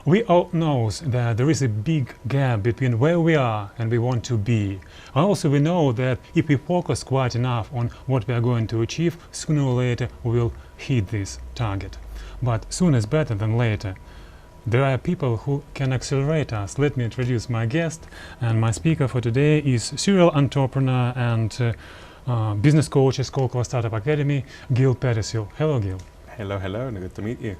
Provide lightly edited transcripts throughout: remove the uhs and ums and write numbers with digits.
We all know that there is a big gap between where we are and we want to be. Also, we know that if we focus quite enough on what we are going to achieve, sooner or later we will hit this target. But sooner is better than later. There are people who can accelerate us. Let me introduce my guest, and my speaker for today is serial entrepreneur and business coach at Skolkovo Startup Academy, Gil Petersil. Hello, Gil. Hello, hello, good to meet you.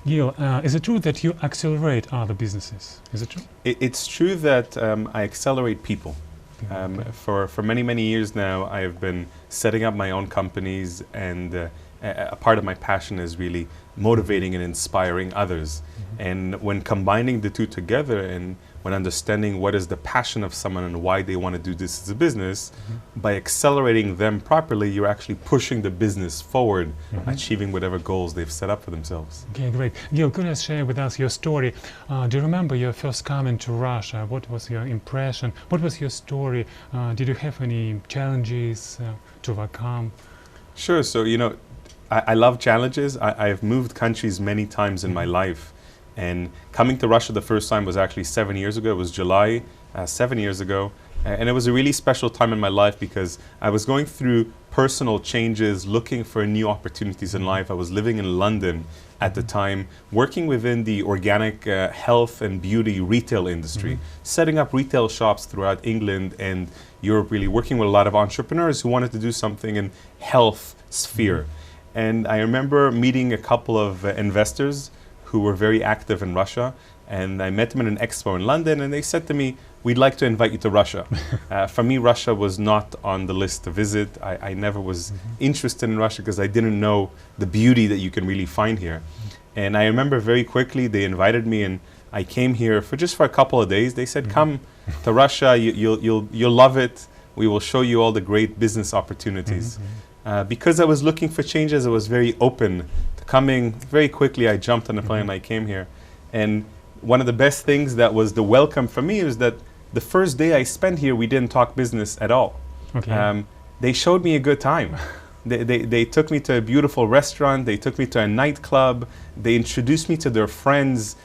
Gil, is it true that you accelerate other businesses? Is it true? It's true that I accelerate people. For many, many years now, I have been setting up my own companies, and a part of my passion is really motivating and inspiring others. And when combining the two together and when understanding what is the passion of someone and why they want to do this as a business, by accelerating them properly, you're actually pushing the business forward, achieving whatever goals they've set up for themselves. Okay, great. Gil, could you share with us your story? Do you remember your first coming to Russia? What was your impression? What was your story? Did you have any challenges to overcome? Sure, so I love challenges. I've moved countries many times in my life. And coming to Russia the first time was actually 7 years ago. It was July, 7 years ago. And it was a really special time in my life because I was going through personal changes, looking for new opportunities in life. I was living in London at the time, working within the organic health and beauty retail industry, setting up retail shops throughout England and Europe, really working with a lot of entrepreneurs who wanted to do something in health sphere. And I remember meeting a couple of investors who were very active in Russia, and I met them in an expo in London, and they said to me, "We'd like to invite you to Russia." For me, Russia was not on the list to visit. I never was interested in Russia because I didn't know the beauty that you can really find here. And I remember very quickly they invited me, and I came here for just a couple of days. They said, "Come to Russia, you'll love it. We will show you all the great business opportunities." Because I was looking for changes, I was very open to coming. Very quickly, I jumped on the plane and I came here. And one of the best things that was the welcome for me is that the first day I spent here, we didn't talk business at all. Okay. They showed me a good time. They took me to a beautiful restaurant. They took me to a nightclub. They introduced me to their friends.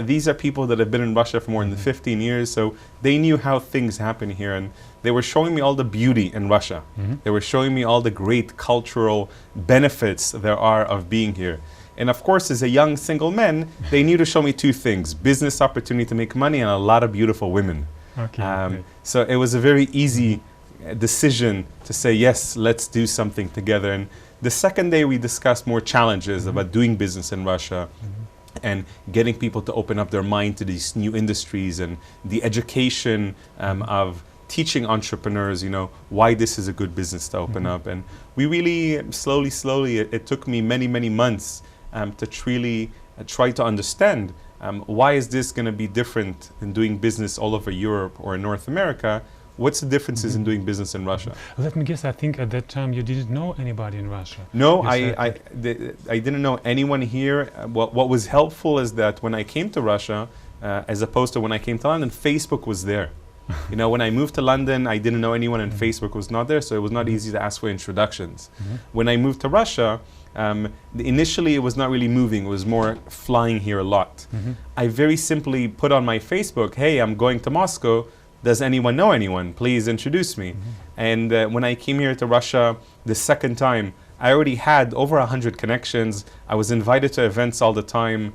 These are people that have been in Russia for more than 15 years, so they knew how things happen here, and they were showing me all the beauty in Russia. They were showing me all the great cultural benefits there are of being here. And of course, as a young single man, they knew to show me two things: business opportunity to make money and a lot of beautiful women. Okay, so it was a very easy decision to say, yes, let's do something together. And the second day we discussed more challenges about doing business in Russia, and getting people to open up their mind to these new industries, and the education of teaching entrepreneurs, why this is a good business to open up. And we really, slowly, it took me many, many months to really try to understand why is this going to be different in doing business all over Europe or in North America. What's the differences in doing business in Russia? Let me guess, I think at that time you didn't know anybody in Russia. No, I didn't know anyone here. What was helpful is that when I came to Russia, as opposed to when I came to London, Facebook was there. When I moved to London, I didn't know anyone and Facebook was not there, so it was not easy to ask for introductions. When I moved to Russia, initially it was not really moving, it was more flying here a lot. I very simply put on my Facebook, "Hey, I'm going to Moscow. Does anyone know anyone? Please introduce me." And when I came here to Russia the second time, I already had over 100 connections. I was invited to events all the time.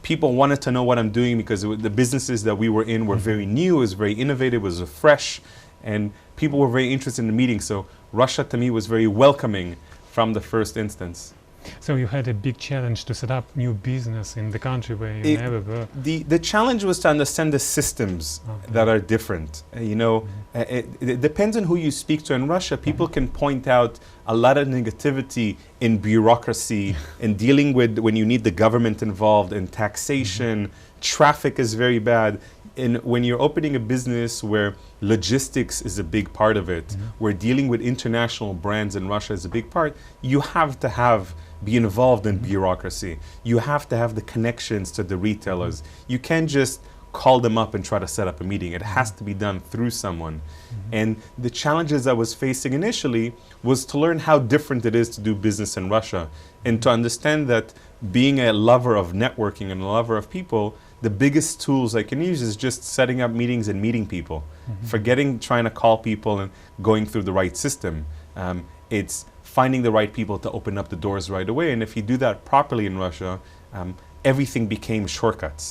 People wanted to know what I'm doing because the businesses that we were in were very new, it was very innovative, it was fresh, and people were very interested in the meeting. So Russia to me was very welcoming from the first instance. So you had a big challenge to set up new business in the country where you never were. The challenge was to understand the systems that are different. It depends on who you speak to in Russia. People can point out a lot of negativity in bureaucracy, in dealing with when you need the government involved, in taxation. Traffic is very bad. And when you're opening a business where logistics is a big part of it, where dealing with international brands in Russia is a big part, you have to be involved in bureaucracy. You have to have the connections to the retailers. You can't just call them up and try to set up a meeting. It has to be done through someone. And the challenges I was facing initially was to learn how different it is to do business in Russia, and to understand that being a lover of networking and a lover of people, the biggest tools I can use is just setting up meetings and meeting people. Forgetting trying to call people and going through the right system. It's finding the right people to open up the doors right away. And if you do that properly in Russia, everything became shortcuts.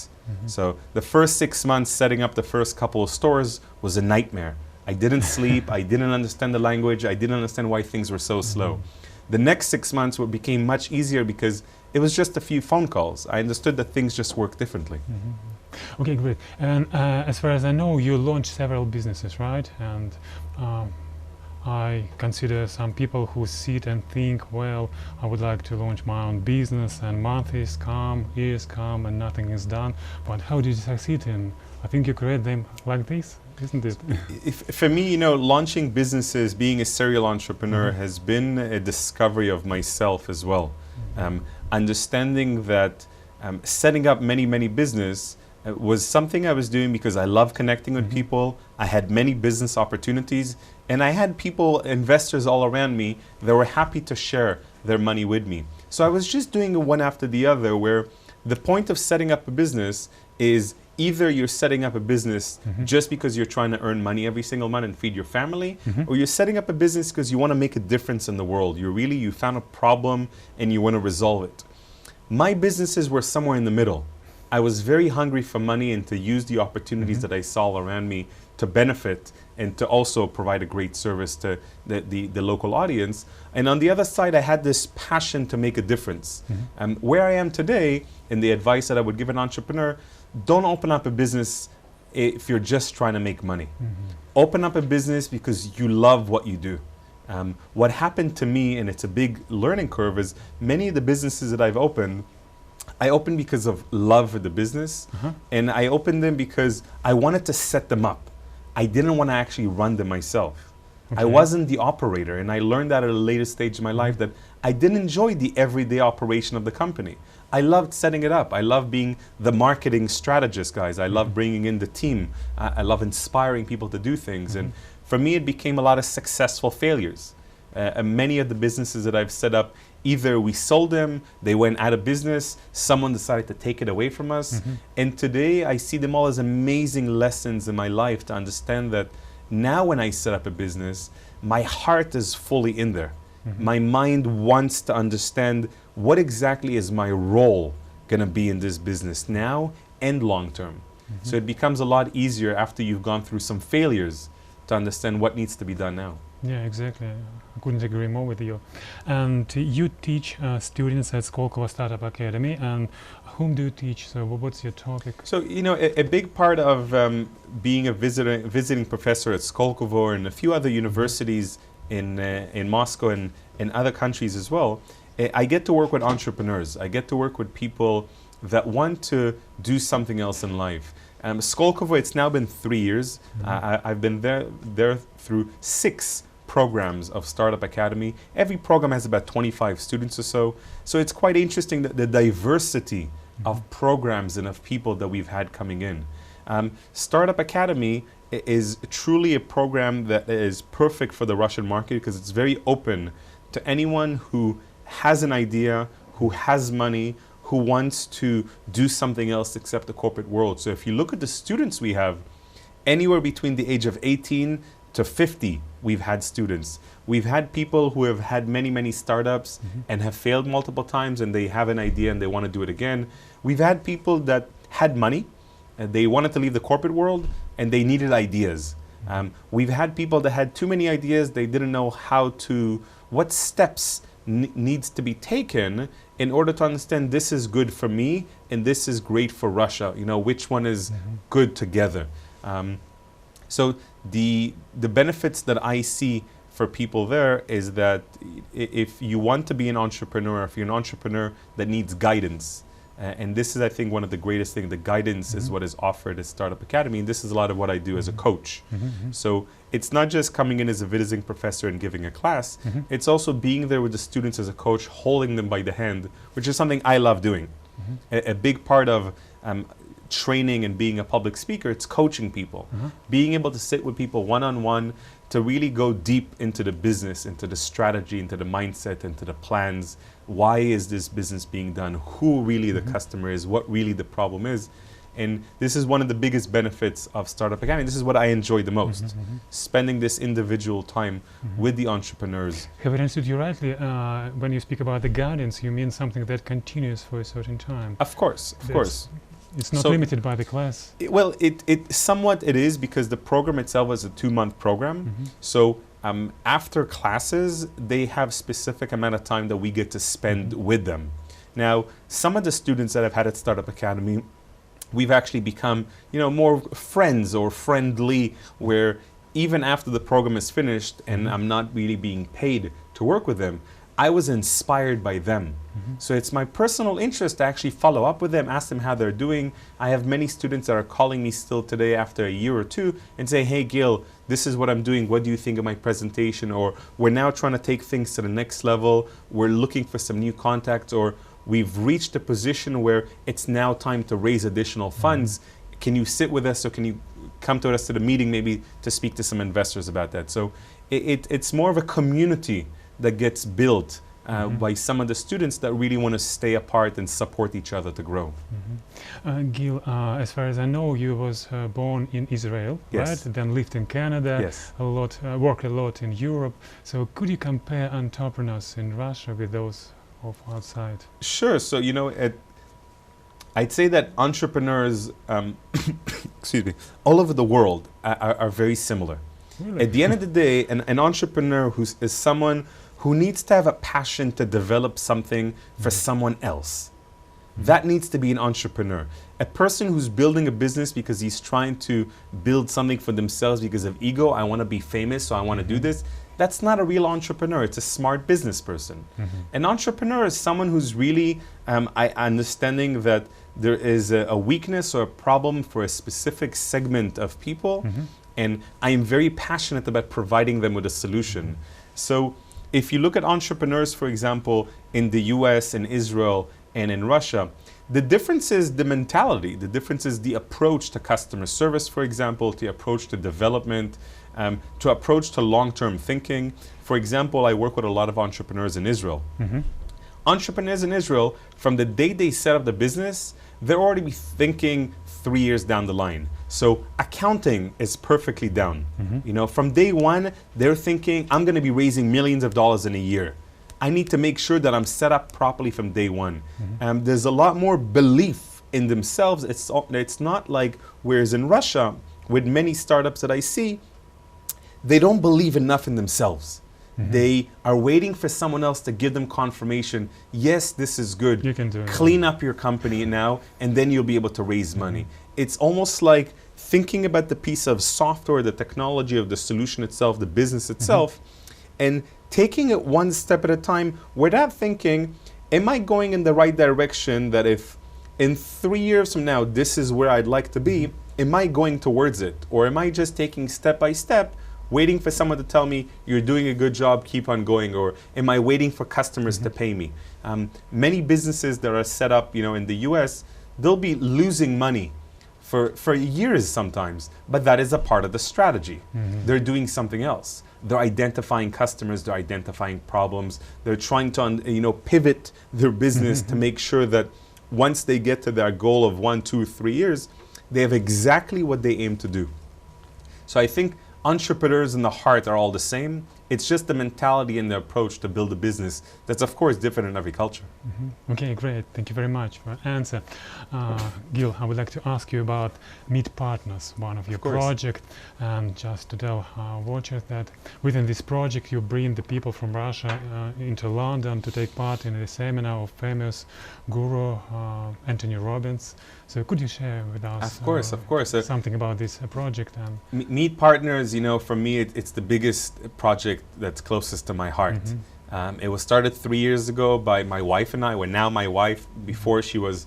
So the first 6 months setting up the first couple of stores was a nightmare. I didn't sleep, I didn't understand the language, I didn't understand why things were so slow. The next 6 months became much easier because it was just a few phone calls. I understood that things just work differently. Okay, great. And as far as I know, you launched several businesses, right? And I consider some people who sit and think, well, I would like to launch my own business, and months come, years come, and nothing is done. But how did you succeed in? I think you create them like this, isn't it? For me, you know, launching businesses, being a serial entrepreneur has been a discovery of myself as well. Understanding that setting up many business was something I was doing because I love connecting with people. I had many business opportunities, and I had people, investors all around me that were happy to share their money with me. So I was just doing it one after the other, where the point of setting up a business is either you're setting up a business just because you're trying to earn money every single month and feed your family, or you're setting up a business because you want to make a difference in the world. You found a problem and you want to resolve it. My businesses were somewhere in the middle. I was very hungry for money and to use the opportunities that I saw around me to benefit and to also provide a great service to the local audience. And on the other side, I had this passion to make a difference. Where I am today, and the advice that I would give an entrepreneur, don't open up a business if you're just trying to make money. Open up a business because you love what you do. What happened to me, and it's a big learning curve, is many of the businesses that I've opened, I opened because of love for the business, and I opened them because I wanted to set them up. I didn't want to actually run them myself. I wasn't the operator, and I learned that at a later stage in my life that I didn't enjoy the everyday operation of the company. I loved setting it up. I love being the marketing strategist, guys. I love bringing in the team. I love inspiring people to do things. And for me, it became a lot of successful failures. Many of the businesses that I've set up, either we sold them, they went out of business, someone decided to take it away from us. And today I see them all as amazing lessons in my life to understand that now when I set up a business, my heart is fully in there. My mind wants to understand what exactly is my role going to be in this business now and long term. So it becomes a lot easier after you've gone through some failures to understand what needs to be done now. Yeah, exactly. I couldn't agree more with you. And you teach students at Skolkovo Startup Academy. And whom do you teach? So what's your topic? So, you know, a big part of being a visiting professor at Skolkovo and a few other universities in Moscow and in other countries as well, I get to work with entrepreneurs. I get to work with people that want to do something else in life. Skolkovo, it's now been 3 years. I've been there through 6 programs of Startup Academy. Every program has about 25 students or so. So it's quite interesting that the diversity of programs and of people that we've had coming in. Startup Academy is truly a program that is perfect for the Russian market because it's very open to anyone who has an idea, who has money, who wants to do something else except the corporate world. So if you look at the students we have, anywhere between the age of 18 to 50, we've had students. We've had people who have had many startups and have failed multiple times, and they have an idea and they want to do it again. We've had people that had money and they wanted to leave the corporate world and they needed ideas. We've had people that had too many ideas, they didn't know what steps needs to be taken in order to understand this is good for me and this is great for Russia, you know, which one is good together. So the benefits that I see for people there is that if you want to be an entrepreneur, if you're an entrepreneur that needs guidance, and this is, I think, one of the greatest things, the guidance is what is offered at Startup Academy, and this is a lot of what I do as a coach. So it's not just coming in as a visiting professor and giving a class, it's also being there with the students as a coach, holding them by the hand, which is something I love doing. A big part of training and being a public speaker, it's coaching people. Being able to sit with people one-on-one to really go deep into the business, into the strategy, into the mindset, into the plans. Why is this business being done? Who really the customer is? What really the problem is? And this is one of the biggest benefits of Startup Academy. This is what I enjoy the most, spending this individual time with the entrepreneurs. Have I understood you rightly? When you speak about the guidance, you mean something that continues for a certain time? Of course, of course. It's not limited by the class. Well, it somewhat it is, because the program itself is a 2-month program. So after classes, they have specific amount of time that we get to spend with them. Now, some of the students that I've had at Startup Academy, we've actually become, more friends or friendly, where even after the program is finished and I'm not really being paid to work with them, I was inspired by them. So it's my personal interest to actually follow up with them, ask them how they're doing. I have many students that are calling me still today after a year or two and say, hey Gil, this is what I'm doing. What do you think of my presentation? Or we're now trying to take things to the next level. We're looking for some new contacts, or we've reached a position where it's now time to raise additional funds. Can you sit with us, or can you come to us to the meeting maybe to speak to some investors about that? So it's more of a community that gets built by some of the students that really want to stay apart and support each other to grow. Gil, as far as I know, you was born in Israel, Yes. right? Then lived in Canada, Yes. worked a lot in Europe. So could you compare entrepreneurs in Russia with those of outside? Sure. So, I'd say that entrepreneurs, excuse me, all over the world are very similar. Really? At the end of the day, an entrepreneur is someone who needs to have a passion to develop something for someone else. That needs to be an entrepreneur. A person who's building a business because he's trying to build something for themselves because of ego, I want to be famous, so I want to do this, that's not a real entrepreneur. It's a smart business person. An entrepreneur is someone who's really understanding that there is a weakness or a problem for a specific segment of people, and I am very passionate about providing them with a solution. So if you look at entrepreneurs, for example, in the US, in Israel, and in Russia, the difference is the mentality. The difference is the approach to customer service, for example, the approach to development, to approach to long-term thinking. For example, I work with a lot of entrepreneurs in Israel. Entrepreneurs in Israel, from the day they set up the business, they're already thinking 3 years down the line. So accounting is perfectly down. From day one, they're thinking, I'm going to be raising millions of dollars in a year. I need to make sure that I'm set up properly from day one. There's a lot more belief in themselves. It's not like, whereas in Russia, with many startups that I see, they don't believe enough in themselves. They are waiting for someone else to give them confirmation. Yes, this is good. You can do it. Clean up your company now, and then you'll be able to raise money. It's almost like thinking about the piece of software, the technology of the solution itself, the business itself, and taking it one step at a time without thinking, am I going in the right direction, that if in 3 years from now, this is where I'd like to be, am I going towards it? Or am I just taking step by step, waiting for someone to tell me, you're doing a good job, keep on going? Or am I waiting for customers to pay me? Many businesses that are set up, in the US, they'll be losing money for years sometimes, but that is a part of the strategy. They're doing something else. They're identifying customers, they're identifying problems, they're trying to pivot their business to make sure that once they get to their goal of 1, 2, 3 years, they have exactly what they aim to do. So I think entrepreneurs in the heart are all the same. It's just the mentality and the approach to build a business that's, of course, different in every culture. Okay, great. Thank you very much for the answer. Gil, I would like to ask you about Meet Partners, one of your projects. And just to tell our watchers that within this project, you bring the people from Russia into London to take part in a seminar of famous guru, Toни Роббинса. So could you share with us Of course. Something about this project? And Meet Partners, for me, it's the biggest project that's closest to my heart. It was started 3 years ago by my wife and I. Well, now my wife. Before she was,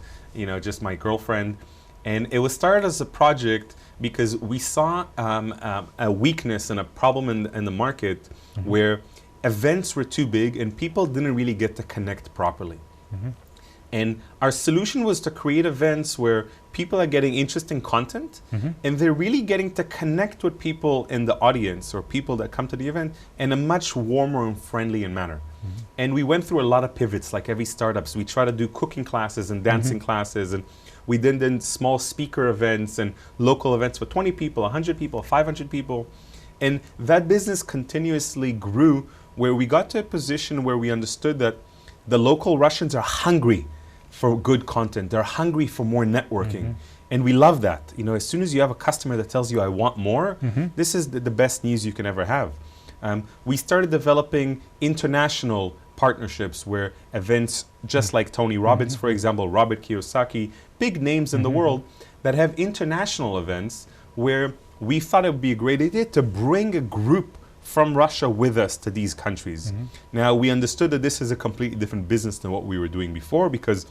just my girlfriend. And it was started as a project because we saw a weakness and a problem in the market where events were too big and people didn't really get to connect properly. And our solution was to create events where people are getting interesting content and they're really getting to connect with people in the audience or people that come to the event in a much warmer and friendly manner. And we went through a lot of pivots, like every startups. We try to do cooking classes and dancing classes, and we then did small speaker events and local events with 20 people, 100 people, 500 people. And that business continuously grew, where we got to a position where we understood that the local Russians are hungry for good content. They're hungry for more networking. And we love that. You know, as soon as you have a customer that tells you, I want more, this is the best news you can ever have. We started developing international partnerships where events just like Tony Роббинса, for example, Robert Kiyosaki, big names in the world that have international events where we thought it would be a great idea to bring a group from Russia with us to these countries. Now, we understood that this is a completely different business than what we were doing before, because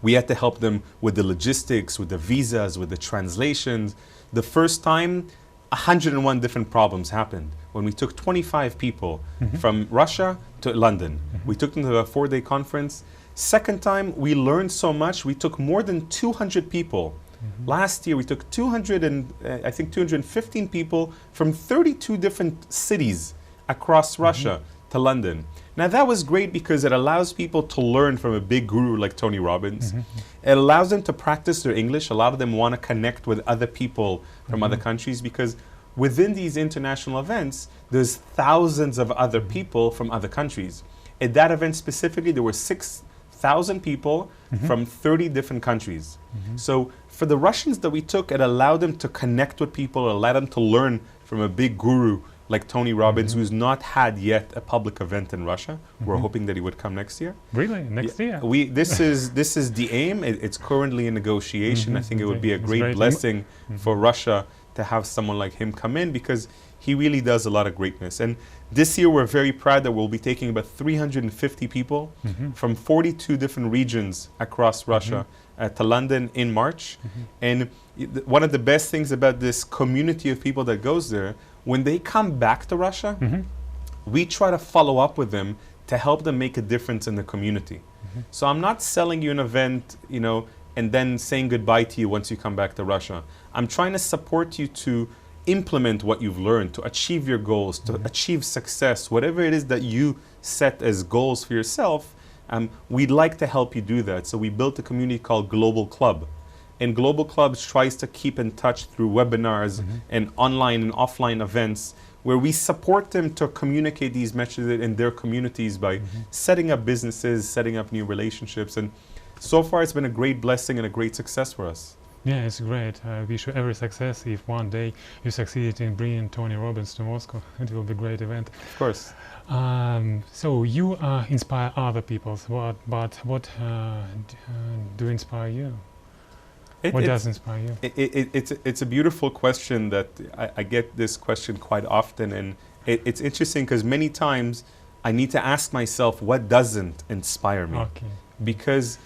we had to help them with the logistics, with the visas, with the translations. The first time, 101 different problems happened when we took 25 people from Russia to London. We took them to a 4-day conference. Second time, we learned so much, we took more than 200 people. Last year, we took 215 people from 32 different cities across Russia to London. Now, that was great because it allows people to learn from a big guru like Tony Роббинса. It allows them to practice their English. A lot of them want to connect with other people from other countries, because within these international events, there's thousands of other people from other countries. At that event specifically, there were 6,000 people from 30 different countries. So for the Russians that we took, it allowed them to connect with people, it allowed them to learn from a big guru like Tony Роббинса, who's not had yet a public event in Russia. We're hoping that he would come next year. Really? Next year? This is the aim. It's currently in negotiation. I think it would be a great blessing for Russia to have someone like him come in, because he really does a lot of greatness. And this year we're very proud that we'll be taking about 350 people from 42 different regions across Russia to London in March. And one of the best things about this community of people that goes there, when they come back to Russia, we try to follow up with them to help them make a difference in the community. So I'm not selling you an event, you know, and then saying goodbye to you once you come back to Russia. I'm trying to support you to implement what you've learned, to achieve your goals, to achieve success, whatever it is that you set as goals for yourself. We'd like to help you do that. So we built a community called Global Club. And Global Club tries to keep in touch through webinars and online and offline events, where we support them to communicate these messages in their communities by setting up businesses, setting up new relationships. And so far, it's been a great blessing and a great success for us. Yeah, it's great. I wish you every success. If one day you succeed in bringing Tony Роббинса to Moscow, it will be a great event. Of course. So you inspire other people, but what do inspire you? What does inspire you? It's a beautiful question that I get this question quite often, and it's interesting because many times I need to ask myself, what doesn't inspire me? Okay. Because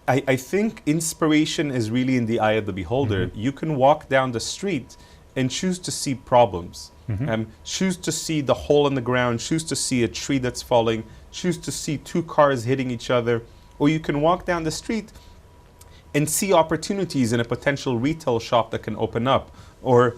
I think inspiration is really in the eye of the beholder. You can walk down the street and choose to see problems, choose to see the hole in the ground, choose to see a tree that's falling, choose to see 2 cars hitting each other, or you can walk down the street and see opportunities in a potential retail shop that can open up, or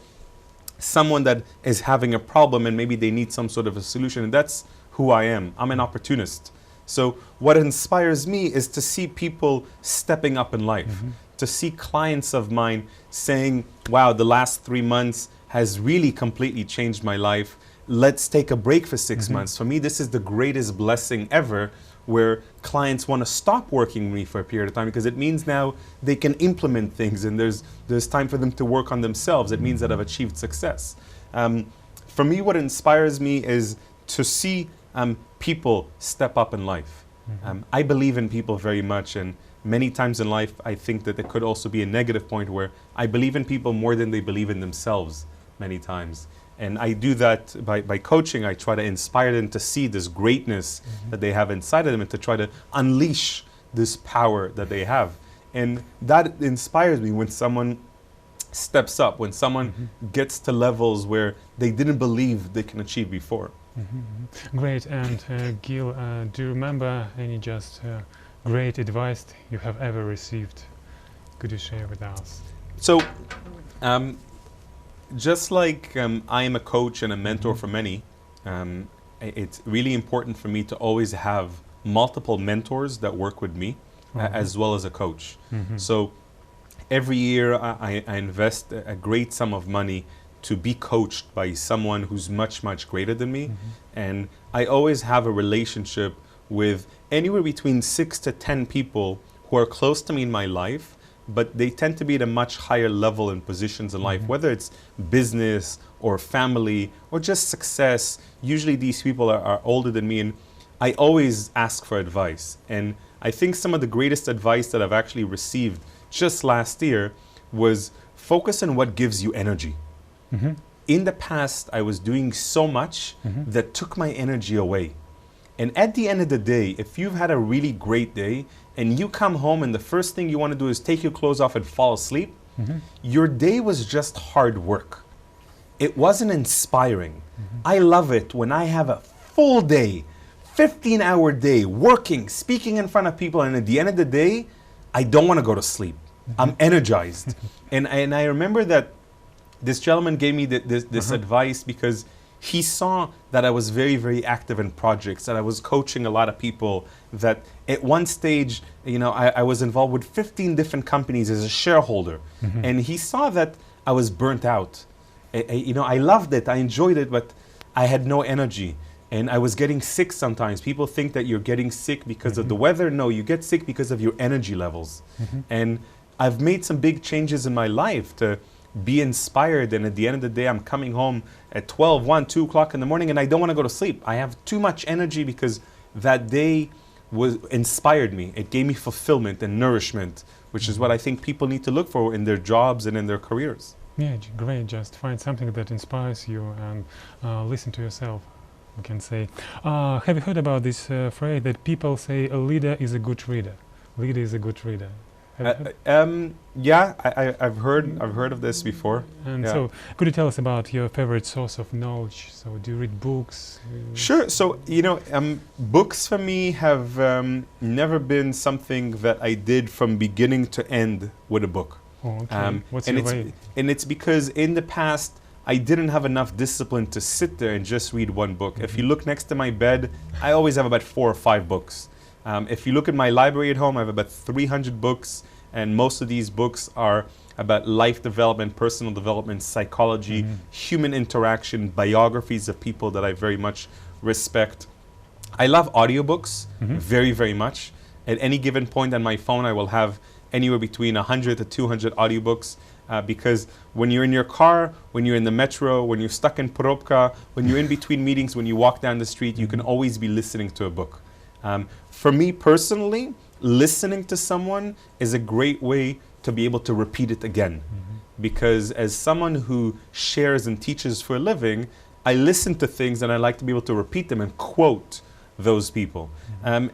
someone that is having a problem and maybe they need some sort of a solution. And that's who I am. I'm an opportunist. So what inspires me is to see people stepping up in life, to see clients of mine saying, wow, the last 3 months has really completely changed my life. Let's take a break for 6 months. For me, this is the greatest blessing ever, where clients want to stop working with me for a period of time, because it means now they can implement things and there's time for them to work on themselves. It means that I've achieved success. For me, what inspires me is to see people step up in life. I believe in people very much, and many times in life I think that there could also be a negative point where I believe in people more than they believe in themselves many times. And I do that by coaching. I try to inspire them to see this greatness that they have inside of them and to try to unleash this power that they have. And that inspires me when someone steps up, when someone gets to levels where they didn't believe they can achieve before. Great. And Gil, do you remember any just great advice you have ever received? Could you share with us? So, just like I am a coach and a mentor for many, it's really important for me to always have multiple mentors that work with me as well as a coach. So every year I invest a great sum of money to be coached by someone who's much, much greater than me. And I always have a relationship with anywhere between 6 to 10 people who are close to me in my life, but they tend to be at a much higher level in positions in life, whether it's business or family or just success. Usually these people are older than me, and I always ask for advice. And I think some of the greatest advice that I've actually received just last year was focus on what gives you energy. In the past, I was doing so much that took my energy away. And at the end of the day, if you've had a really great day and you come home and the first thing you want to do is take your clothes off and fall asleep, your day was just hard work. It wasn't inspiring. I love it when I have a full day, 15-hour day, working, speaking in front of people, and at the end of the day, I don't want to go to sleep. I'm energized. And I remember that this gentleman gave me this advice because he saw that I was very, very active in projects, that I was coaching a lot of people, that at one stage, you know, I was involved with 15 different companies as a shareholder. And he saw that I was burnt out. You know, I loved it, I enjoyed it, but I had no energy. And I was getting sick sometimes. People think that you're getting sick because of the weather. No, you get sick because of your energy levels. And I've made some big changes in my life to be inspired, and at the end of the day I'm coming home at 12, 1, 2 o'clock in the morning and I don't want to go to sleep. I have too much energy because that day inspired me. It gave me fulfillment and nourishment, which is what I think people need to look for in their jobs and in their careers. Yeah, great. Just find something that inspires you and listen to yourself, we can say. Have you heard about this phrase that people say a leader is a good reader? Leader is a good reader. Yeah, I've heard of this before. And so, could you tell us about your favorite source of knowledge? So, do you read books? Sure. So, you know, books for me have never been something that I did from beginning to end with a book. Oh, okay. What's your way? And it's because in the past I didn't have enough discipline to sit there and just read one book. If you look next to my bed, I always have about 4 or 5 books. If you look at my library at home, I have about 300 books, and most of these books are about life development, personal development, psychology, human interaction, biographies of people that I very much respect. I love audiobooks very, very much. At any given point on my phone, I will have anywhere between 100 to 200 audiobooks because when you're in your car, when you're in the metro, when you're stuck in Khvorykh, when you're in between meetings, when you walk down the street, you can always be listening to a book. For me personally, listening to someone is a great way to be able to repeat it again. Because as someone who shares and teaches for a living, I listen to things and I like to be able to repeat them and quote those people.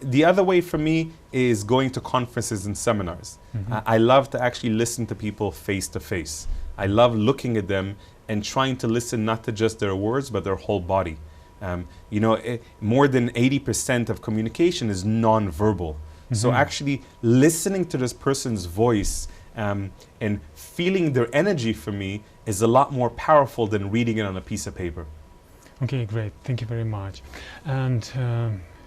The other way for me is going to conferences and seminars. I love to actually listen to people face to face. I love looking at them and trying to listen not to just their words, but their whole body. You know, more than 80% of communication is non-verbal. So actually listening to this person's voice and feeling their energy for me is a lot more powerful than reading it on a piece of paper. Okay, great. Thank you very much. And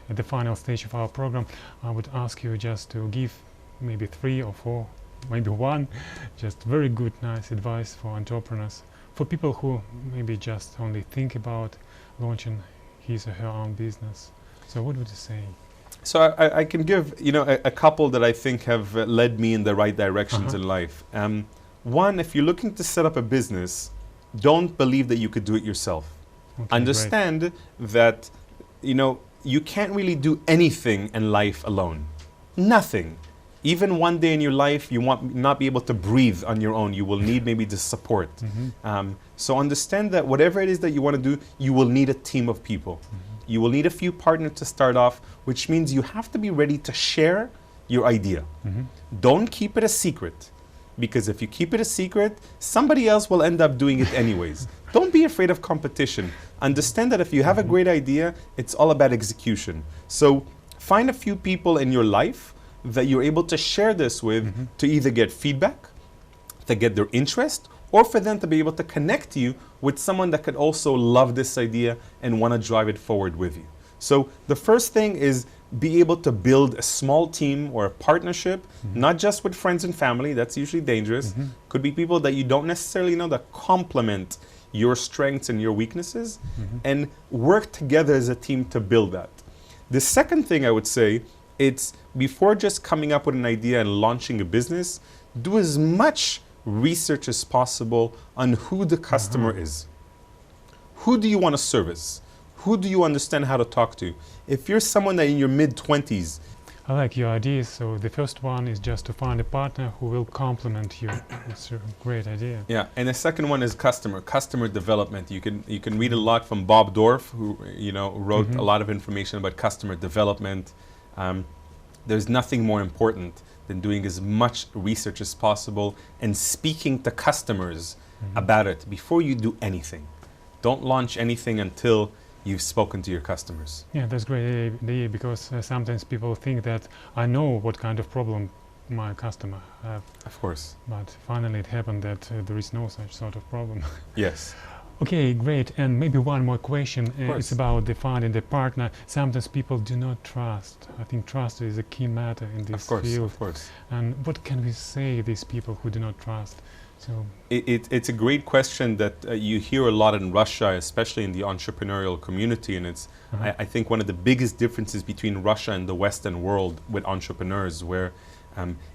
at the final stage of our program, I would ask you just to give maybe 3 or 4, maybe 1, just very good, nice advice for entrepreneurs, for people who maybe just only think about launching his or her own business. So what would you say? So I can give, you know, a couple that I think have led me in the right directions in life. One, if you're looking to set up a business, don't believe that you could do it yourself. Okay, understand that, you know, you can't really do anything in life alone. Nothing. Even one day in your life, you won't not be able to breathe on your own. You will need maybe the support. So understand that whatever it is that you want to do, you will need a team of people. You will need a few partners to start off, which means you have to be ready to share your idea. Don't keep it a secret, because if you keep it a secret, somebody else will end up doing it anyways. Don't be afraid of competition. Understand that if you have a great idea, it's all about execution. So find a few people in your life that you're able to share this with to either get feedback, to get their interest, or for them to be able to connect you with someone that could also love this idea and want to drive it forward with you. So the first thing is be able to build a small team or a partnership, not just with friends and family, that's usually dangerous. Could be people that you don't necessarily know that complement your strengths and your weaknesses, and work together as a team to build that. The second thing I would say, it's before just coming up with an idea and launching a business, do as much research as possible on who the customer is. Who do you want to service? Who do you understand how to talk to? If you're someone that in your mid-20s, I like your idea. So the first one is just to find a partner who will complement you. It's a great idea. yeah, and the second one is customer development. You can read a lot from Bob Dorff, who wrote a lot of information about customer development. There's nothing more important than doing as much research as possible and speaking to customers about it before you do anything. Don't launch anything until you've spoken to your customers. Yeah, that's great idea, because sometimes people think that I know what kind of problem my customer have. Of course. But finally it happened that there is no such sort of problem. Yes. Okay, great. And maybe one more question. course. It's about finding the partner. Sometimes people do not trust. I think trust is a key matter in this field. Of course. And what can we say these people who do not trust? So It's a great question that you hear a lot in Russia, especially in the entrepreneurial community, and it's I think one of the biggest differences between Russia and the Western world with entrepreneurs, where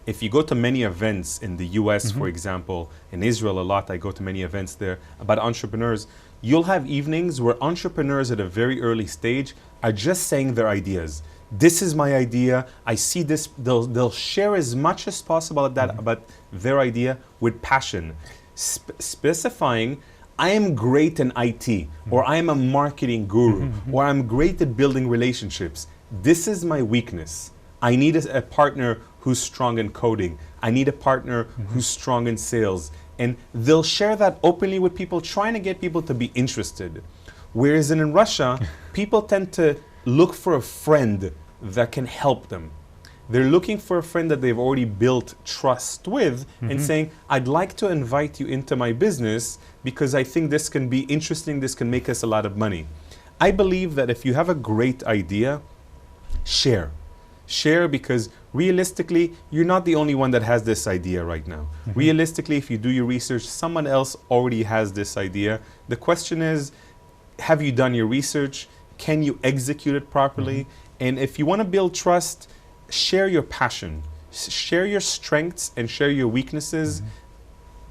if you go to many events in the US, for example, in Israel a lot, I go to many events there about entrepreneurs, you'll have evenings where entrepreneurs at a very early stage are just saying their ideas. This is my idea, I see this, they'll share as much as possible about their idea with passion, specifying, I am great in IT, or I am a marketing guru, or I'm great at building relationships. This is my weakness. I need a partner who's strong in coding. I need a partner who's strong in sales. And they'll share that openly with people, trying to get people to be interested. Whereas in Russia, people tend to look for a friend that can help them. They're looking for a friend that they've already built trust with and saying, I'd like to invite you into my business because I think this can be interesting, this can make us a lot of money. I believe that if you have a great idea, share. Share, because realistically, you're not the only one that has this idea right now. Realistically, if you do your research, someone else already has this idea. The question is, have you done your research? Can you execute it properly? And if you want to build trust, share your passion, share your strengths and share your weaknesses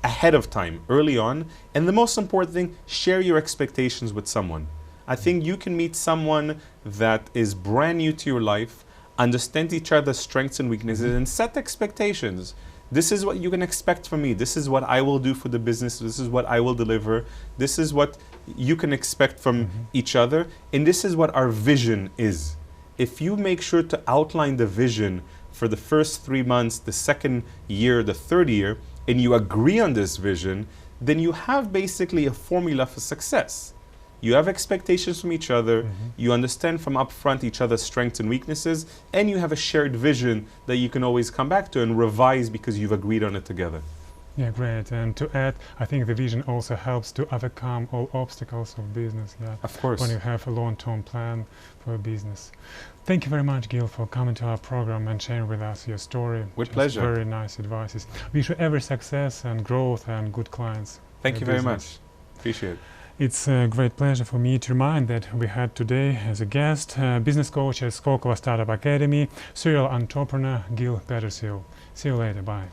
ahead of time, early on. And the most important thing, share your expectations with someone. I think you can meet someone that is brand new to your life, understand each other's strengths and weaknesses, and set expectations. This is what you can expect from me. This is what I will do for the business. This is what I will deliver. This is what you can expect from each other. And this is what our vision is. If you make sure to outline the vision for the first 3 months, the second year, the third year, and you agree on this vision, then you have basically a formula for success. You have expectations from each other, you understand from upfront each other's strengths and weaknesses, and you have a shared vision that you can always come back to and revise because you've agreed on it together. yeah, great. And to add, I think the vision also helps to overcome all obstacles of business. Yeah, Of course. when you have a long-term plan for a business. Thank you very much, Gil, for coming to our program and sharing with us your story. With Just pleasure. Very nice advices. Wish you every success and growth and good clients. Thank for you very business. much. Appreciate it. It's a great pleasure for me to remind that we had today as a guest business coach at Skolkovo Startup Academy, serial entrepreneur Gil Petersil. See you later. Bye.